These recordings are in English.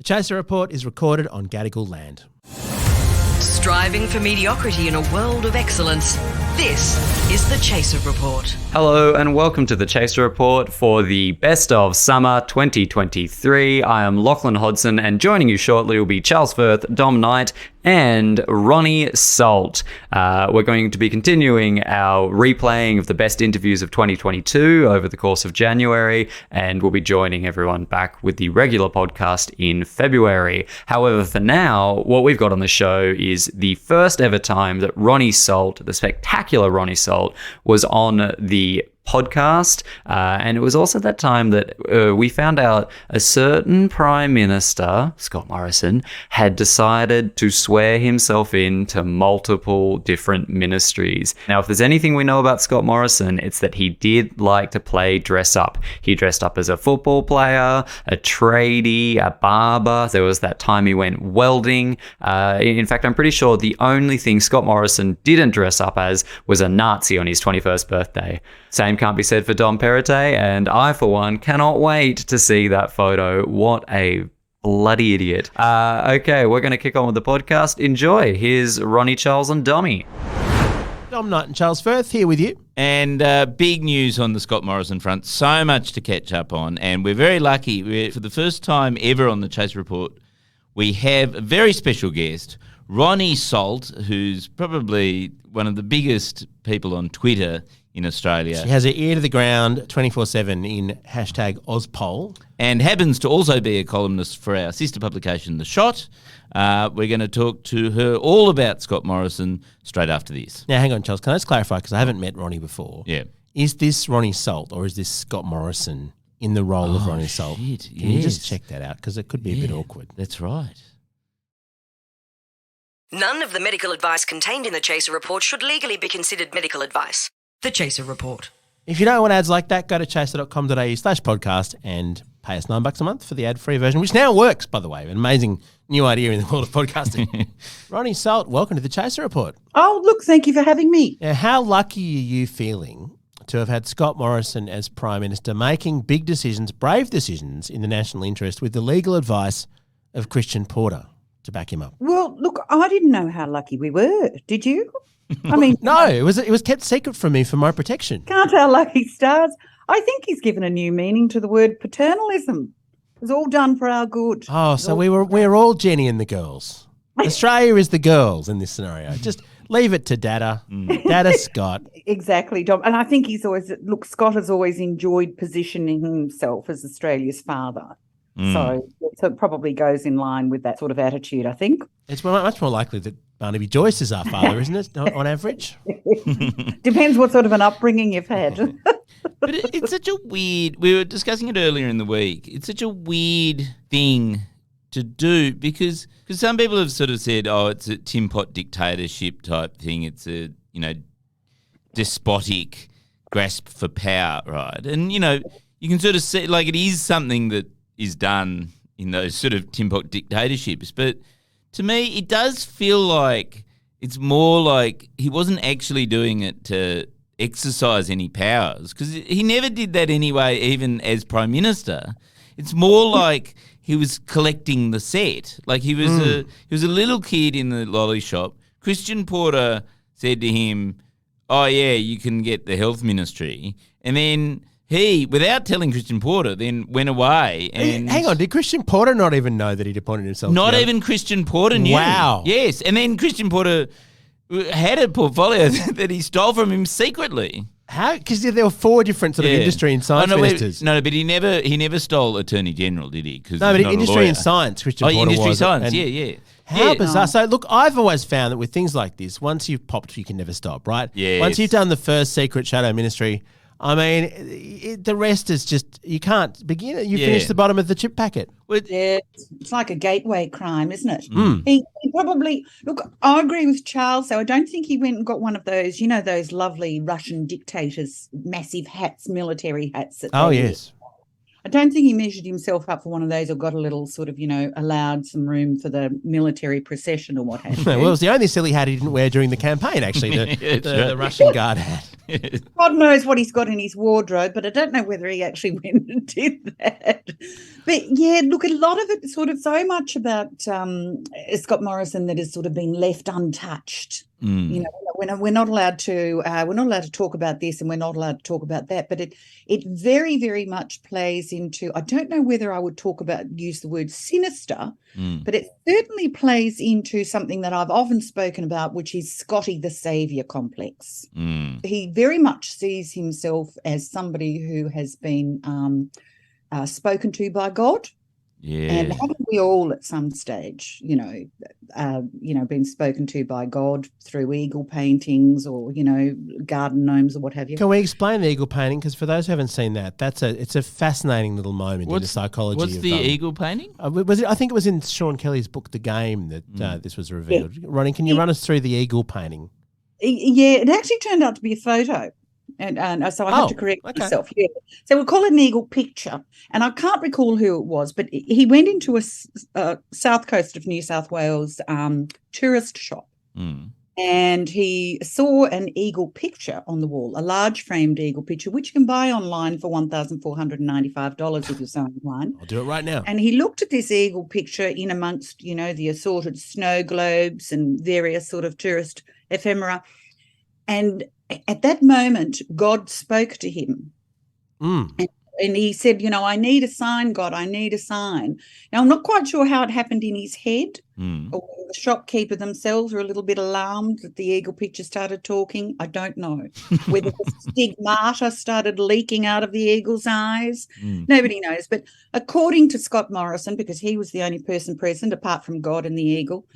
Chaser Report is recorded on Gadigal land. Striving for mediocrity in a world of excellence. This is the Chaser Report. Hello and welcome to the Chaser Report for the best of summer 2023. I am Lachlan Hodson and joining you shortly will be Charles Firth, Dom Knight and Ronni Salt. We're going to be continuing our replaying of the best interviews of 2022 over the course of January, and we'll be joining everyone back with the regular podcast in February. However, for now, what we've got on the show is the first ever time that Ronni Salt, the spectacular Ronni Salt, was on the podcast, and it was also that time that we found out a certain Prime Minister, Scott Morrison, had decided to swear himself into multiple different ministries. Now, if there's anything we know about Scott Morrison, it's that he did like to play dress up. He dressed up as a football player, a tradie, a barber. There was that time he went welding. In fact, I'm pretty sure the only thing Scott Morrison didn't dress up as was a Nazi on his 21st birthday. Same can't be said for Dom Perrottet, and I, for one, cannot wait to see that photo. What a bloody idiot. Okay, we're going to kick on with the podcast. Enjoy. Here's Ronni, Charles, and Dommy. Dom Knight and Charles Firth here with you. And big news on the Scott Morrison front. So much to catch up on, and we're very lucky. For the first time ever on the Chase Report, we have a very special guest, Ronni Salt, who's probably one of the biggest people on Twitter in Australia. She has her ear to the ground 24/7 in hashtag #Ozpoll. And happens to also be a columnist for our sister publication, The Shot. We're going to talk to her all about Scott Morrison straight after this. Now, hang on, Charles. Can I just clarify, because I haven't met Ronni before. Yeah. Is this Ronni Salt or is this Scott Morrison in the role of Ronni Salt? Shit, Can you just check that out? Because it could be a bit awkward. That's right. None of the medical advice contained in the Chaser Report should legally be considered medical advice. The Chaser Report. If you don't want ads like that, go to chaser.com.au/podcast and pay us $9 a month for the ad-free version, which now works, by the way. An amazing new idea in the world of podcasting. Ronni Salt, welcome to the Chaser Report. Oh, look, thank you for having me. Now, how lucky are you feeling to have had Scott Morrison as Prime Minister making big decisions, brave decisions in the national interest with the legal advice of Christian Porter to back him up? Well, look, I didn't know how lucky we were. Did you? I mean, no, it was kept secret from me for my protection. Can't our lucky stars? I think he's given a new meaning to the word paternalism. It's all done for our good. Oh, so we're all Jenny and the girls. Australia is the girls in this scenario. Just leave it to Dada. Dada Scott. Exactly, Dom. And I think Scott has always enjoyed positioning himself as Australia's father. So it probably goes in line with that sort of attitude, I think. It's much more likely that Barnaby Joyce is our father, isn't it, on average? Depends what sort of an upbringing you've had. But it's such a weird, we were discussing it earlier in the week, it's such a weird thing to do because some people have sort of said, oh, it's a Tin Pot dictatorship type thing, it's a, despotic grasp for power, right? And, you can sort of see, like, it is something that is done in those sort of Tin Pot dictatorships. But to me, it does feel like it's more like he wasn't actually doing it to exercise any powers because he never did that anyway, even as Prime Minister. It's more like he was collecting the set. Like he was a little kid in the lolly shop. Christian Porter said to him, oh, yeah, you can get the health ministry. And then he, without telling Christian Porter, then went away. And hang on, did Christian Porter not even know that he'd appointed himself? Not even Christian Porter knew. Wow. Yes, and then Christian Porter had a portfolio that he stole from him secretly. How? Because there were four different sort of industry and science ministers. No, but he never stole Attorney General, did he? No, but industry and science, Christian Porter was. Industry science, yeah. How bizarre. So, look, I've always found that with things like this, once you've popped, you can never stop, right? Yes. Once you've done the first secret shadow ministry, I mean, the rest is just, you can't begin it. You finish the bottom of the chip packet. Yeah, it's like a gateway crime, isn't it? He probably, look, I agree with Charles, though. I don't think he went and got one of those, those lovely Russian dictators, massive hats, military hats. Oh, yes. I don't think he measured himself up for one of those or got a little sort of, allowed some room for the military procession or what have you. Well, it was the only silly hat he didn't wear during the campaign, actually, the Russian Guard hat. God knows what he's got in his wardrobe, but I don't know whether he actually went and did that. But yeah, look, a lot of it sort of so much about Scott Morrison that has sort of been left untouched. We're not allowed to talk about this and we're not allowed to talk about that. But it very, very much plays into, I don't know whether I would use the word sinister, but it certainly plays into something that I've often spoken about, which is Scotty the Saviour complex. He very much sees himself as somebody who has been spoken to by God. Yeah. And haven't we all at some stage, been spoken to by God through eagle paintings or, garden gnomes or what have you? Can we explain the eagle painting? Because for those who haven't seen that, it's a fascinating little moment in the psychology. What's the eagle painting? I think it was in Sean Kelly's book, The Game, that this was revealed. Yeah. Ronnie, can you run us through the eagle painting? Yeah, it actually turned out to be a photo. And so I have to correct myself. Yeah. So we'll call it an eagle picture. And I can't recall who it was, but he went into a south coast of New South Wales tourist shop. And he saw an eagle picture on the wall, a large framed eagle picture, which you can buy online for $1,495 if you're so inclined. I'll do it right now. And he looked at this eagle picture in amongst, the assorted snow globes and various sort of tourist ephemera. And at that moment, God spoke to him. And he said, I need a sign, God, I need a sign. Now, I'm not quite sure how it happened in his head, or the shopkeeper themselves were a little bit alarmed that the eagle picture started talking. I don't know. Whether the stigmata started leaking out of the eagle's eyes. Nobody knows. But according to Scott Morrison, because he was the only person present apart from God and the eagle,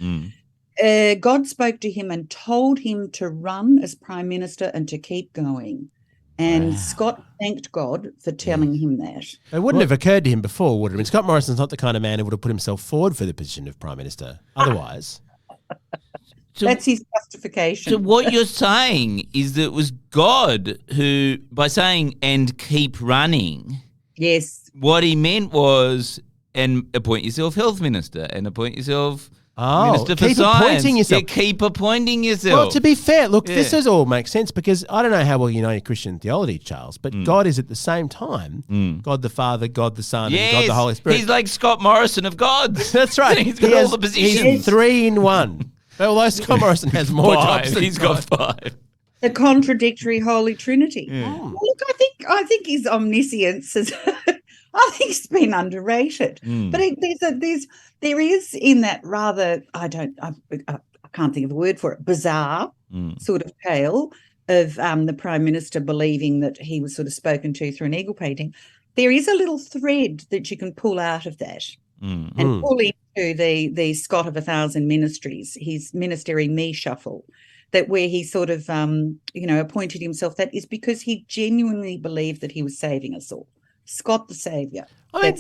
God spoke to him and told him to run as Prime Minister and to keep going. And Scott thanked God for telling him that. It wouldn't have occurred to him before, would it? I mean, Scott Morrison's not the kind of man who would have put himself forward for the position of Prime Minister otherwise. That's his justification. So what you're saying is that it was God who, by saying, and keep running, yes, what he meant was, and appoint yourself health minister and appoint yourself Minister for keep Science. Appointing yourself. Yeah, keep appointing yourself. Well, to be fair, look, this does all make sense because I don't know how well you know your Christian theology, Charles, but God is at the same time God the Father, God the Son, and God the Holy Spirit. He's like Scott Morrison of gods. That's right. He's got all the positions. He's 3 in 1. Although Scott Morrison has more jobs than he's got 5. The contradictory Holy Trinity. Well, look, I think his omniscience is I think it's been underrated. But there is in that rather I can't think of a word for it, bizarre sort of tale of the Prime Minister believing that he was sort of spoken to through an eagle painting. There is a little thread that you can pull out of that and pull into the Scott of 1,000 Ministries, his ministry me shuffle, that where he sort of appointed himself. That is because he genuinely believed that he was saving us all. Scott the Saviour. I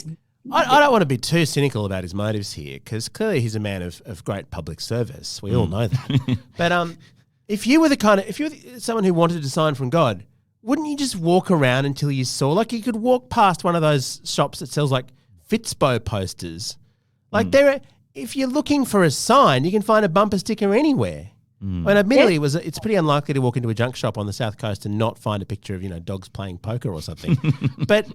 don't want to be too cynical about his motives here because clearly he's a man of great public service. We all know that. But if you were someone who wanted a sign from God, wouldn't you just walk around until you saw, like you could walk past one of those shops that sells like Fitzbo posters. Like if you're looking for a sign, you can find a bumper sticker anywhere. I mean, admittedly, it's pretty unlikely to walk into a junk shop on the South Coast and not find a picture of, dogs playing poker or something. But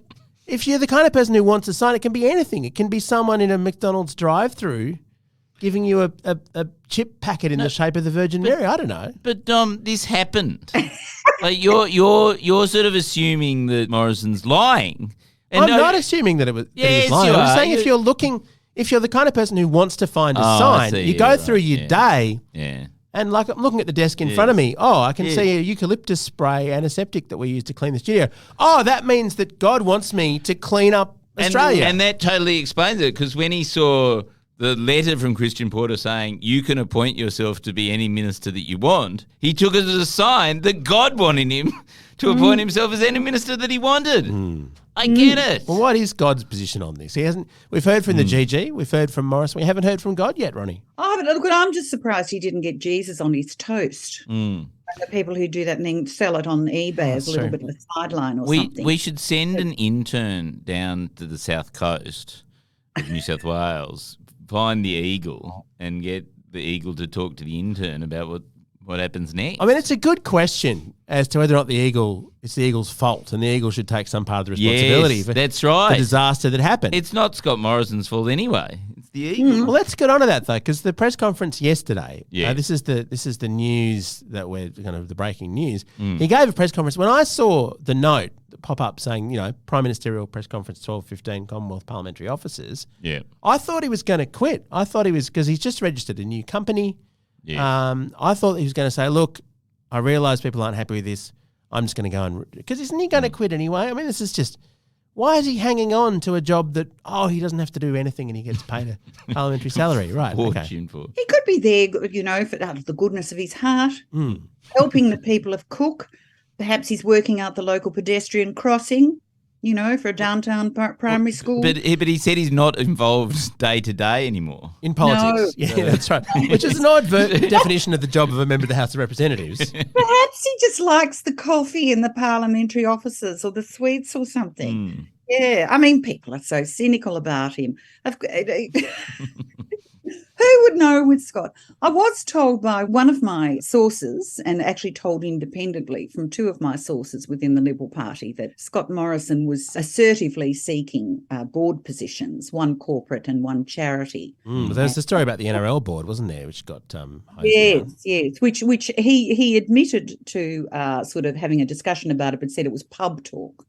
if you're the kind of person who wants a sign, it can be anything. It can be someone in a McDonald's drive-through giving you a chip packet in the shape of the Virgin Mary. I don't know. But this happened. Like you're sort of assuming that Morrison's lying. And I'm not assuming that he was lying. I'm just saying if you're the kind of person who wants to find a sign, you go through your day. Yeah. And like I'm looking at the desk in front of me. Oh, I can see a eucalyptus spray antiseptic that we use to clean the studio. Oh, that means that God wants me to clean up Australia. And that totally explains it because when he saw the letter from Christian Porter saying you can appoint yourself to be any minister that you want, he took it as a sign that God wanted him to appoint himself as any minister that he wanted. I get it. Well, what is God's position on this? We've heard from the GG, we've heard from Morris, we haven't heard from God yet, Ronnie. Oh, but look, I'm just surprised he didn't get Jesus on his toast. the people who do that and then sell it on eBay as a little bit of a sideline or something. We should send an intern down to the south coast of New South Wales, find the eagle, and get the eagle to talk to the intern about what happens next. I mean, it's a good question as to whether or not it's the eagle's fault, and the eagle should take some part of the responsibility for that's right. the disaster that happened. It's not Scott Morrison's fault anyway. It's the eagle. Well, let's get on to that though, because the press conference yesterday. Yeah. This is the news that we're kind of the breaking news. He gave a press conference. When I saw the note pop up saying, Prime Ministerial Press Conference 12:15 Commonwealth Parliamentary Officers. Yeah. I thought he was going to quit. I thought he was, because he's just registered a new company. Yeah. I thought he was going to say, look, I realise people aren't happy with this. I'm just going to go and, because isn't he going to quit anyway? I mean, this is just, why is he hanging on to a job that, he doesn't have to do anything and he gets paid a parliamentary salary? Right. Fortune for. He could be there, out of the goodness of his heart, helping the people of Cook. Perhaps he's working out the local pedestrian crossing, for a downtown primary school. But he said he's not involved day to day anymore. In politics. No. Yeah, that's right. Which is an odd definition of the job of a member of the House of Representatives. Perhaps he just likes the coffee in the parliamentary offices or the sweets or something. Yeah, I mean, people are so cynical about him. Who would know with Scott? I was told by one of my sources, and actually told independently from two of my sources within the Liberal Party, that Scott Morrison was assertively seeking board positions, one corporate and one charity. There's the story about the NRL board, wasn't there, which got yes, which he admitted to sort of having a discussion about it, but said it was pub talk.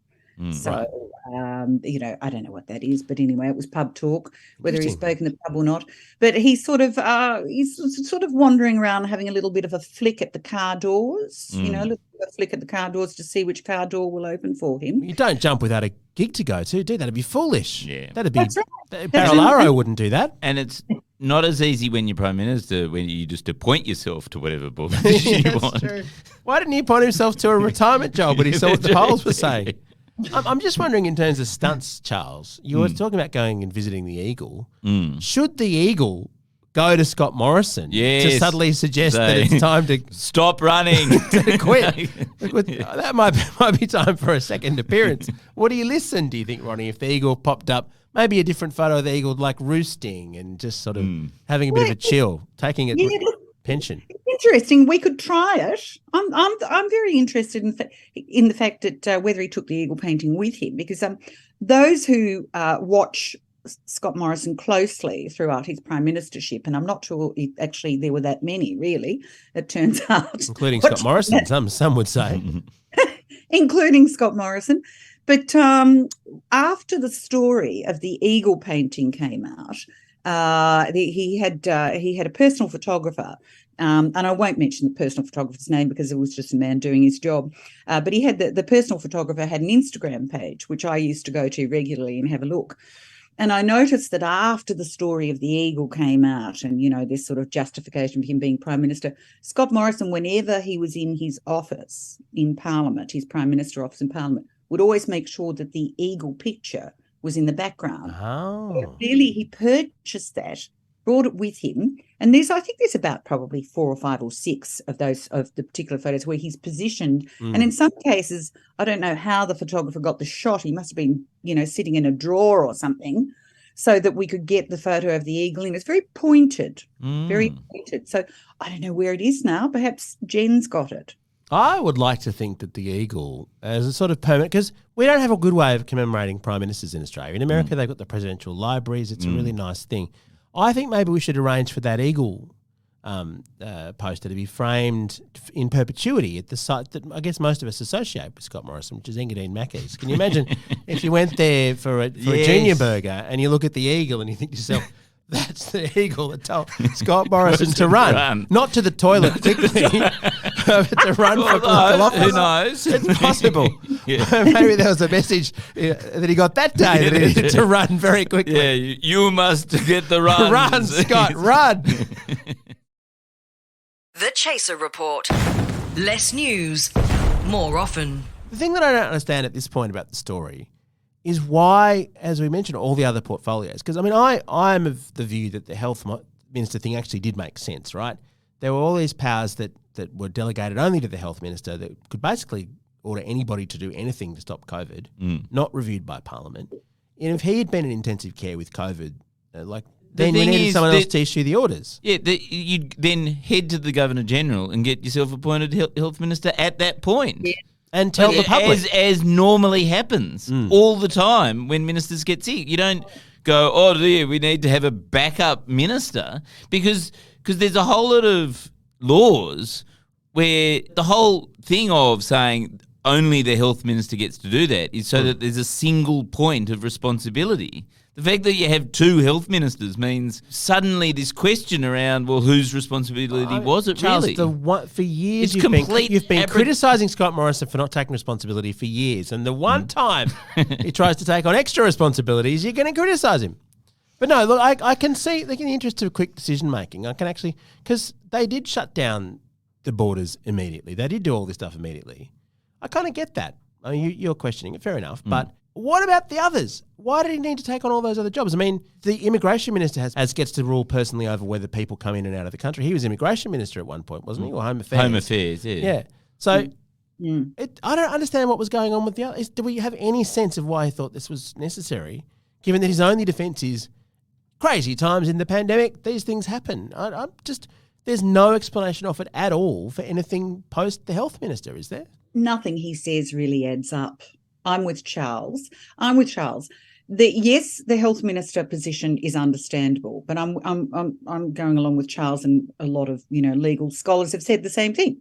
So, I don't know what that is, but anyway, it was pub talk, whether he spoke in the pub or not. But he's sort of wandering around, having a little bit of a flick at the car doors, a little bit of a flick at the car doors to see which car door will open for him. You don't jump without a gig to go to, do you? That'd be foolish. Yeah. That'd be, That's right. Barilaro wouldn't do that. And it's not as easy when you're Prime Minister, when you just appoint yourself to whatever board position you want. True. Why didn't he appoint himself to a retirement job when he saw what the polls were saying? I'm just wondering, in terms of stunts, Charles, you were talking about going and visiting the Eagle. Should the Eagle go to Scott Morrison to subtly suggest that it's time to stop running, to quit? That might be time for a second appearance. What do you listen, do you think, Ronnie, if the Eagle popped up, maybe a different photo of the Eagle like roosting and just sort of having a bit of a chill, taking it pension? Interesting. We could try it. I'm very interested in the fact that whether he took the eagle painting with him, because those who watch Scott Morrison closely throughout his prime ministership, and I'm not sure if actually there were that many, really, it turns out. Including Scott Morrison, some would say. Including Scott Morrison. But after the story of the eagle painting came out, he had a personal photographer, and I won't mention the personal photographer's name because it was just a man doing his job. But he had the personal photographer had an Instagram page, which I used to go to regularly and have a look. And I noticed that after the story of the eagle came out and, this sort of justification for him being Prime Minister, Scott Morrison, whenever he was in his office in Parliament, his Prime Minister office in Parliament, would always make sure that the eagle picture was in the background. Oh. Clearly he purchased that, brought it with him, and I think there's about probably 4 or 5 or 6 of the particular photos where he's positioned. And in some cases, I don't know how the photographer got the shot. He must have been, sitting in a drawer or something, so that we could get the photo of the eagle in. It's very pointed, very pointed. So I don't know where it is now. Perhaps Jen's got it. I would like to think that the eagle, as a sort of permanent, because we don't have a good way of commemorating prime ministers in Australia. In America, they've got the presidential libraries. It's a really nice thing. I think maybe we should arrange for that eagle poster to be framed in perpetuity at the site that I guess most of us associate with Scott Morrison, which is Engadine Macca's. Can you imagine if you went there for a junior burger and you look at the eagle and you think to yourself, that's the eagle that told Scott Morrison to run. Not to the toilet quickly, but to run for political office. Who knows? It's possible. Maybe there was a message that he got that day that he needed to run very quickly. Yeah, you must get the run. Run, Scott, run. The Chaser Report. Less news, more often. The thing that I don't understand at this point about the story is why, as we mentioned, all the other portfolios, because I'm of the view that the health minister thing actually did make sense, right? There were all these powers that that were delegated only to the health minister that could basically order anybody to do anything to stop COVID, not reviewed by Parliament. And if he had been in intensive care with COVID, then we needed someone else to issue the orders. Yeah, you'd then head to the Governor-General and get yourself appointed health minister at that point. Yeah. And tell the public. As normally happens all the time when ministers get sick. You don't go, oh dear, we need to have a backup minister because there's a whole lot of laws where the whole thing of saying only the health minister gets to do that is so that there's a single point of responsibility. The fact that you have two health ministers means suddenly this question around, well, whose responsibility was it Charles, really? For years It's you've been criticising Scott Morrison for not taking responsibility for years, and the one time he tries to take on extra responsibilities, you're going to criticise him. But no, look, I can see, in the interest of quick decision making, I can actually, because they did shut down the borders immediately. They did do all this stuff immediately. I kind of get that. I mean, you're questioning it, fair enough, but what about the others? Why did he need to take on all those other jobs? I mean, the immigration minister gets to rule personally over whether people come in and out of the country. He was immigration minister at one point, wasn't he? Or Home Affairs. Home Affairs, yeah. Yeah. So I don't understand what was going on with the others. Do we have any sense of why he thought this was necessary, given that his only defence is crazy times in the pandemic, these things happen? There's no explanation offered at all for anything post the health minister, is there? Nothing he says really adds up. I'm with Charles. Yes, the health minister position is understandable, but I'm going along with Charles, and a lot of legal scholars have said the same thing.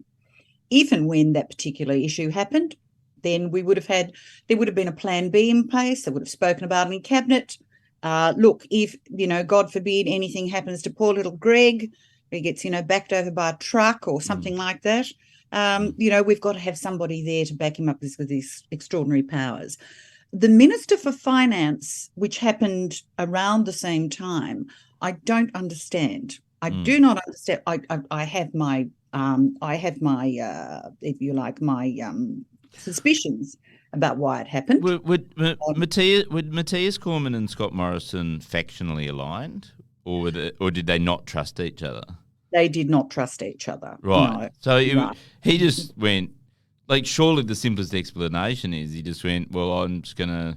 Even when that particular issue happened, then there would have been a plan B in place. They would have spoken about it in cabinet. Look, if God forbid anything happens to poor little Greg, he gets backed over by a truck or something like that. We've got to have somebody there to back him up with these extraordinary powers. The Minister for Finance, which happened around the same time, I don't understand. I do not understand. I have my if you like, my suspicions about why it happened. Would Matthias Cormann and Scott Morrison factionally aligned, or did they not trust each other? They did not trust each other. Right. No. So he just went, surely the simplest explanation is he just went, well, I'm just going to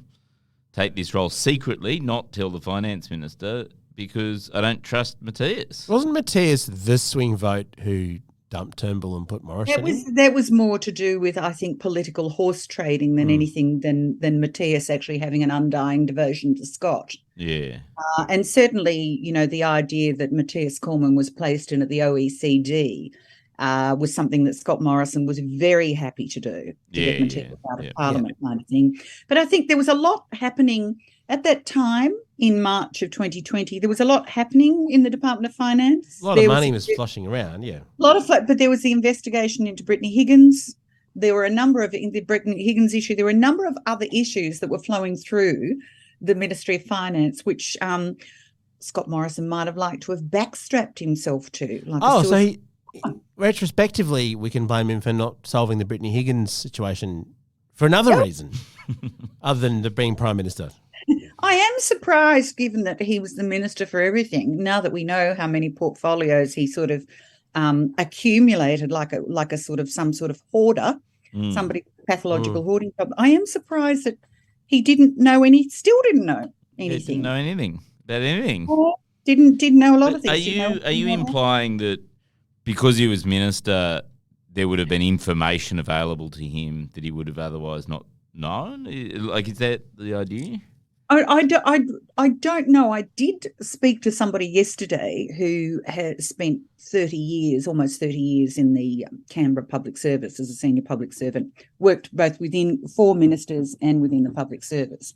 take this role secretly, not tell the finance minister, because I don't trust Matthias. Wasn't Matthias the swing vote who dumped Turnbull and put Morrison in? That was more to do with, I think, political horse trading than anything than Matthias actually having an undying devotion to Scott. Yeah. And certainly, the idea that Matthias Cormann was placed in at the OECD was something that Scott Morrison was very happy to do, to get Matthias out of Parliament kind of thing. But I think there was a lot happening at that time in March of 2020. There was a lot happening in the Department of Finance. A lot of money was floshing around, yeah. But there was the investigation into Brittany Higgins. There were a number of, in the Brittany Higgins issue, there were a number of other issues that were flowing through the Ministry of Finance, which Scott Morrison might have liked to have backstrapped himself to. Retrospectively, we can blame him for not solving the Brittany Higgins situation for another reason, other than being Prime Minister. I am surprised, given that he was the Minister for Everything, now that we know how many portfolios he sort of accumulated like a sort of some sort of hoarder, somebody with pathological hoarding problem. I am surprised that he still didn't know anything. He didn't know anything about anything. Or didn't know a lot of things. Are you implying that because he was minister, there would have been information available to him that he would have otherwise not known? Is that the idea? I don't know. I did speak to somebody yesterday who has spent almost 30 years in the Canberra Public Service as a senior public servant, worked both for ministers and within the public service.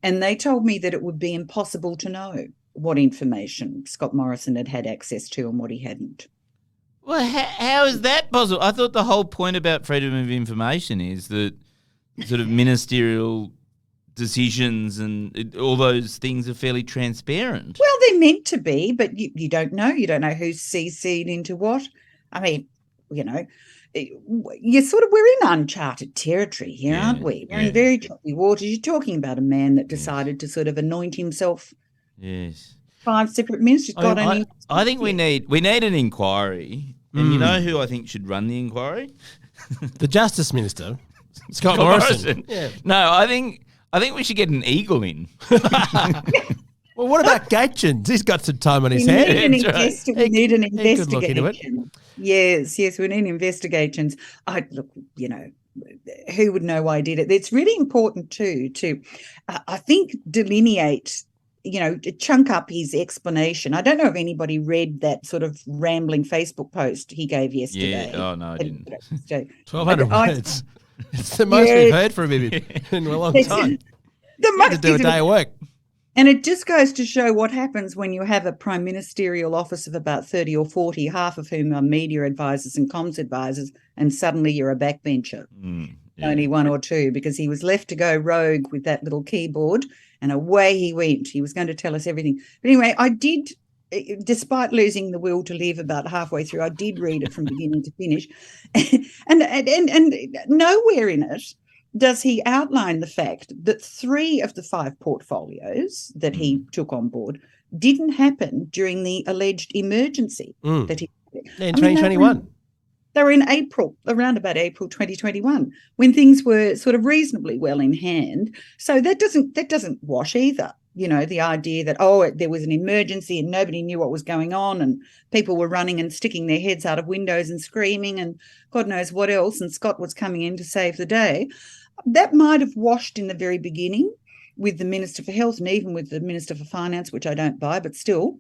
And they told me that it would be impossible to know what information Scott Morrison had access to and what he hadn't. Well, how is that possible? I thought the whole point about freedom of information is that sort of ministerial decisions and all those things are fairly transparent. Well, they're meant to be, but you don't know. You don't know who's CC'd into what. I mean, we're in uncharted territory here, aren't we? We're in very choppy waters. You're talking about a man that decided to sort of anoint himself. Yes. 5 separate ministers. I think we need an inquiry And you know who I think should run the inquiry? The Justice Minister, Scott Morrison. Yeah. No, I think we should get an eagle in. Well, what about Gaetjens? He's got some time on his We hands. need an That's right. investigation. We need an He could look into it. investigation. Yes, we need investigations. Look, who would know why I did it? It's really important too to, I think, delineate, to chunk up his explanation. I don't know if anybody read that sort of rambling Facebook post he gave yesterday. Yeah. Oh, no, I didn't. 1,200 words. It's the most we've heard from him in a long time. The He had to do a day of work. And it just goes to show what happens when you have a prime ministerial office of about 30 or 40, half of whom are media advisors and comms advisors, and suddenly you're a backbencher. Only one or two, because he was left to go rogue with that little keyboard, and away he went. He was going to tell us everything. But anyway, I did, despite losing the will to live about halfway through, I did read it from beginning to finish. and nowhere in it does he outline the fact that 3 of the 5 portfolio's that he took on board didn't happen during the alleged emergency that he in 2021. They were in April, around about April 2021, when things were sort of reasonably well in hand. So that doesn't wash either. The idea that, there was an emergency and nobody knew what was going on and people were running and sticking their heads out of windows and screaming and God knows what else, and Scott was coming in to save the day. That might have washed in the very beginning with the Minister for Health and even with the Minister for Finance, which I don't buy, but still.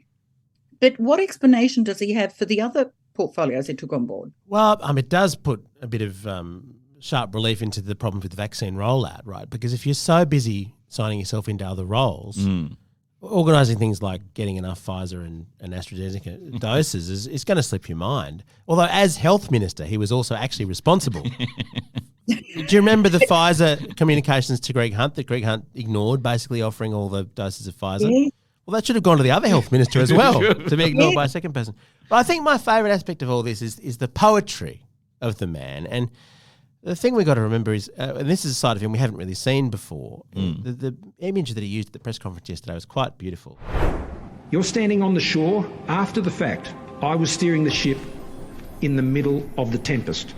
But what explanation does he have for the other portfolios he took on board? Well, it does put a bit of sharp relief into the problem with the vaccine rollout, right? Because if you're so busy signing yourself into other roles, organising things like getting enough Pfizer and AstraZeneca doses is going to slip your mind. Although as health minister, he was also actually responsible. Do you remember the Pfizer communications to Greg Hunt that Greg Hunt ignored, basically offering all the doses of Pfizer? Yeah. Well, that should have gone to the other health minister as well, to be ignored by a second person. But I think my favourite aspect of all this is the poetry of the man. And the thing we've got to remember is, and this is a side of him we haven't really seen before, the image that he used at the press conference yesterday was quite beautiful. You're standing on the shore after the fact. I was steering the ship in the middle of the tempest.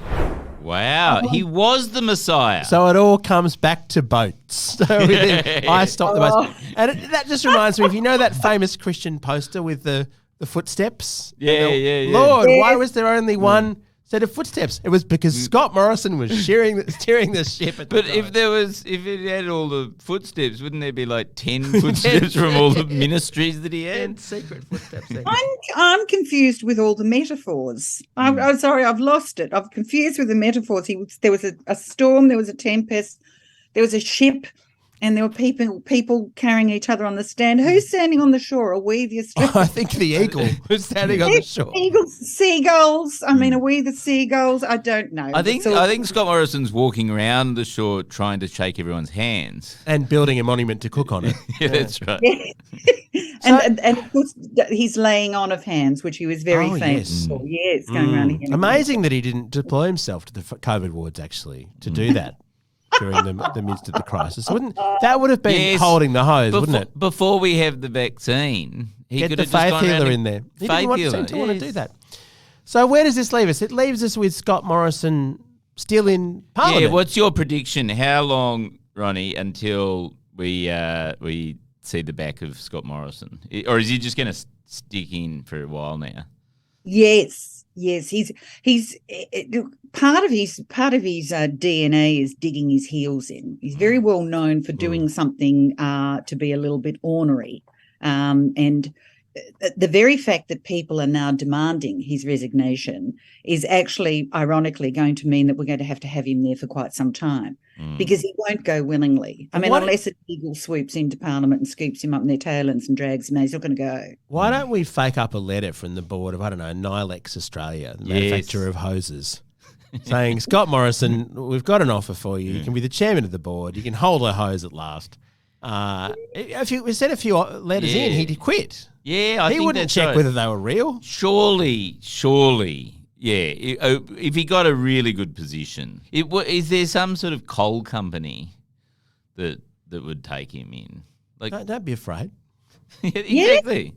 Wow, he was the Messiah. So it all comes back to boats. So with him, I stopped the boats. And that just reminds me, if you know that famous Christian poster with the footsteps? Yeah. Lord, why was there only one set of footsteps? It was because Scott Morrison was steering the ship. At the But time. if it had all the footsteps, wouldn't there be like 10 footsteps from all the ministries that he had? And secret footsteps. There. I'm confused with all the metaphors. I'm sorry, I've lost it. I'm confused with the metaphors. There was a storm, there was a tempest, there was a ship, and there were people carrying each other on the stand. Who's standing on the shore? Are we the Australians? I think the eagle was standing on the shore. Eagles, seagulls. I mean, are we the seagulls? I don't know. I think Scott Morrison's walking around the shore trying to shake everyone's hands. And building a monument to cook on it. Yeah, that's right. and of course he's laying on of hands, which he was very famous for. Yes, going around here. Amazing that he didn't deploy himself to the COVID wards, actually, to do that during the midst of the crisis. That would have been holding the hose, wouldn't it? Before we have the vaccine, he Get could the have just faith gone around healer and- in there. He Faith didn't healer, seem to want to yes. do that. So where does this leave us? It leaves us with Scott Morrison still in Parliament. Yeah, what's your prediction? How long, Ronnie, until we see the back of Scott Morrison? Or is he just going to stick in for a while now? Yes. He's part of his DNA is digging his heels in. He's very well known for doing something to be a little bit ornery, and the very fact that people are now demanding his resignation is actually, ironically, going to mean that we're going to have him there for quite some time. Because he won't go willingly. I mean, unless an eagle swoops into Parliament and scoops him up in their tailends and drags him out, he's not going to go. Why don't we fake up a letter from the board of, Nilex Australia, the manufacturer of hoses, saying, Scott Morrison, we've got an offer for you. You can be the chairman of the board. You can hold a hose at last. If we sent a few letters in, he'd quit. Yeah, I he think wouldn't that's check right. whether they were real. Surely. Yeah, if he got a really good position. Is there some sort of coal company that would take him in? Like, Don't be afraid. exactly.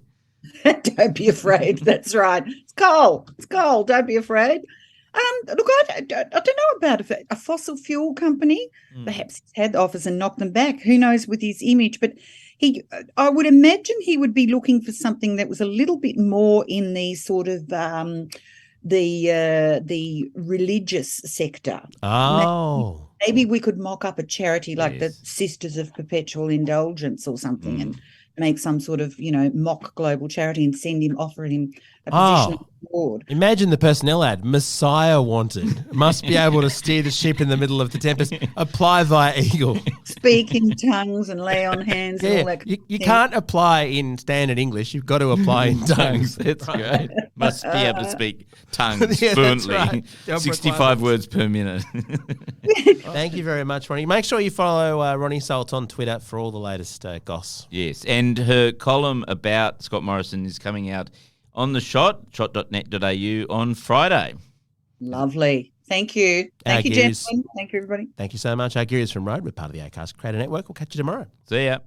Don't be afraid. That's right. It's coal. It's coal. Don't be afraid. Look, I don't know about a fossil fuel company. Perhaps he's had offers and knocked them back. Who knows with his image? But I would imagine he would be looking for something that was a little bit more in the sort of the religious sector. Oh. Maybe we could mock up a charity like the Sisters of Perpetual Indulgence or something and make some sort of, mock global charity and offer him a position on the board. Imagine the personnel ad. Messiah wanted. Must be able to steer the ship in the middle of the tempest. Apply via Eagle. Speak in tongues and lay on hands and all that. You can't apply in standard English. You've got to apply in tongues. That's great. Must be able to speak tongues Yeah, that's fluently. right. Job 65 requirements. words per minute. Thank you very much, Ronnie. Make sure you follow Ronni Salt on Twitter for all the latest goss. Yes, and her column about Scott Morrison is coming out on the shot.net.au on Friday. Lovely. Thank you. Thank you, gentlemen. Thank you, everybody. Thank you so much. Our Gears from Road. We're part of the Acast Creator Network. We'll catch you tomorrow. See ya.